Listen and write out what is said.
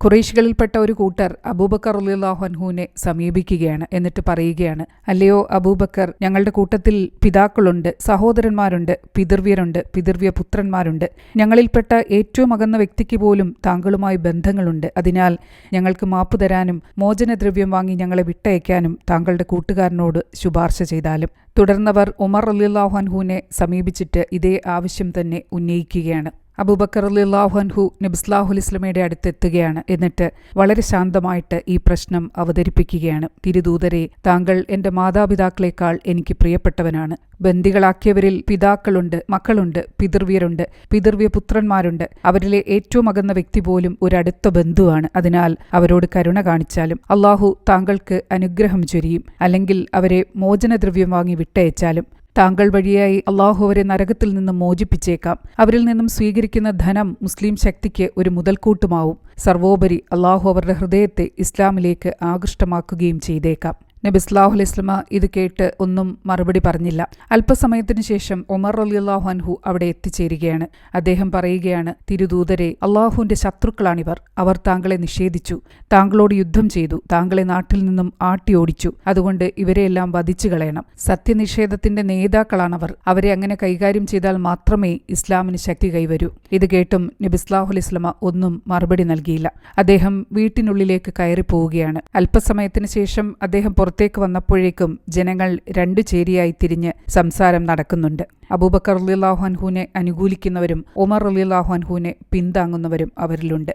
ഖുറൈശികളിൽപ്പെട്ട ഒരു കൂട്ടർ അബൂബക്കർ റളിയല്ലാഹു അൻഹുവിനെ സമീപിക്കുകയാണ്. എന്നിട്ട് പറയുകയാണ്, അല്ലയോ അബൂബക്കർ, ഞങ്ങളുടെ കൂട്ടത്തിൽ പിതാക്കളുണ്ട്, സഹോദരന്മാരുണ്ട്, പിതൃവ്യരുണ്ട്, പിതൃവ്യ പുത്രന്മാരുണ്ട്. ഞങ്ങളിൽപ്പെട്ട ഏറ്റവും അകന്ന വ്യക്തിക്ക് പോലും താങ്കളുമായി ബന്ധങ്ങളുണ്ട്. അതിനാൽ ഞങ്ങൾക്ക് മാപ്പ് തരാനും മോചനദ്രവ്യം വാങ്ങി ഞങ്ങളെ വിട്ടയക്കാനും താങ്കളുടെ കൂട്ടുകാരനോട് ശുപാർശ ചെയ്താലും. തുടർന്നവർ ഉമർ റളിയല്ലാഹു അൻഹുവിനെ സമീപിച്ചിട്ട് ഇതേ ആവശ്യം തന്നെ ഉന്നയിക്കുകയാണ്. അബൂബക്കർ റളിയല്ലാഹു അൻഹു നബി സല്ലല്ലാഹു അലൈഹി വസല്ലമയുടെ അടുത്തെത്തുകയാണ്. എന്നിട്ട് വളരെ ശാന്തമായിട്ട് ഈ പ്രശ്നം അവതരിപ്പിക്കുകയാണ്. തിരുദൂതരെ, താങ്കൾ എൻ്റെ മാതാപിതാക്കളെക്കാൾ എനിക്ക് പ്രിയപ്പെട്ടവനാണ്. ബന്ദികളാക്കിയവരിൽ പിതാക്കളുണ്ട്, മക്കളുണ്ട്, പിതൃവ്യരുണ്ട്, പിതൃവ്യ പുത്രന്മാരുണ്ട്. അവരിലെ ഏറ്റവും അകന്ന വ്യക്തി പോലും ഒരടുത്ത ബന്ധുവാണ്. അതിനാൽ അവരോട് കരുണ കാണിച്ചാലും അള്ളാഹു താങ്കൾക്ക് അനുഗ്രഹം ചൊരിയും. അല്ലെങ്കിൽ അവരെ മോചനദ്രവ്യം വാങ്ങി വിട്ടയച്ചാലും താങ്കൾ വഴിയായി അള്ളാഹു അവരെ നരകത്തിൽ നിന്നും മോചിപ്പിച്ചേക്കാം. അവരിൽ നിന്നും സ്വീകരിക്കുന്ന ധനം മുസ്ലിം ശക്തിക്ക് ഒരു മുതൽക്കൂട്ടുമാവും. സർവോപരി അള്ളാഹു അവരുടെ ഹൃദയത്തെ ഇസ്ലാമിലേക്ക് ആകൃഷ്ടമാക്കുകയും ചെയ്തേക്കാം. നബി സല്ലല്ലാഹു അലൈഹി വസല്ലമ ഇത് കേട്ട് ഒന്നും മറുപടി പറഞ്ഞില്ല. അല്പസമയത്തിനു ശേഷം ഉമർ റളിയല്ലാഹു അൻഹു അവിടെ എത്തിച്ചേരുകയാണ്. അദ്ദേഹം പറയുകയാണ്, തിരുദൂതരെ, അള്ളാഹുവിന്റെ ശത്രുക്കളാണിവർ. അവർ താങ്കളെ നിഷേധിച്ചു, താങ്കളോട് യുദ്ധം ചെയ്തു, താങ്കളെ നാട്ടിൽ നിന്നും ആട്ടിയോടിച്ചു. അതുകൊണ്ട് ഇവരെയെല്ലാം വധിച്ചു കളയണം. സത്യനിഷേധത്തിന്റെ നേതാക്കളാണവർ. അവരെ അങ്ങനെ കൈകാര്യം ചെയ്താൽ മാത്രമേ ഇസ്ലാമിന് ശക്തി കൈവരൂ. ഇത് കേട്ടും നബി സല്ലല്ലാഹു അലൈഹി വസല്ലമ ഒന്നും മറുപടി നൽകിയില്ല. അദ്ദേഹം വീട്ടിനുള്ളിലേക്ക് കയറിപ്പോവുകയാണ്. അല്പസമയത്തിനു ശേഷം അദ്ദേഹം പുറത്തേക്ക് വന്നപ്പോഴേക്കും ജനങ്ങൾ രണ്ടു ചേരിയായി തിരിഞ്ഞ് സംസാരം നടക്കുന്നുണ്ട്. അബൂബക്കർ റളിയല്ലാഹു അൻഹുവിനെ അനുകൂലിക്കുന്നവരും ഉമർ റളിയല്ലാഹു അൻഹുവിനെ പിന്താങ്ങുന്നവരും അവരിലുണ്ട്.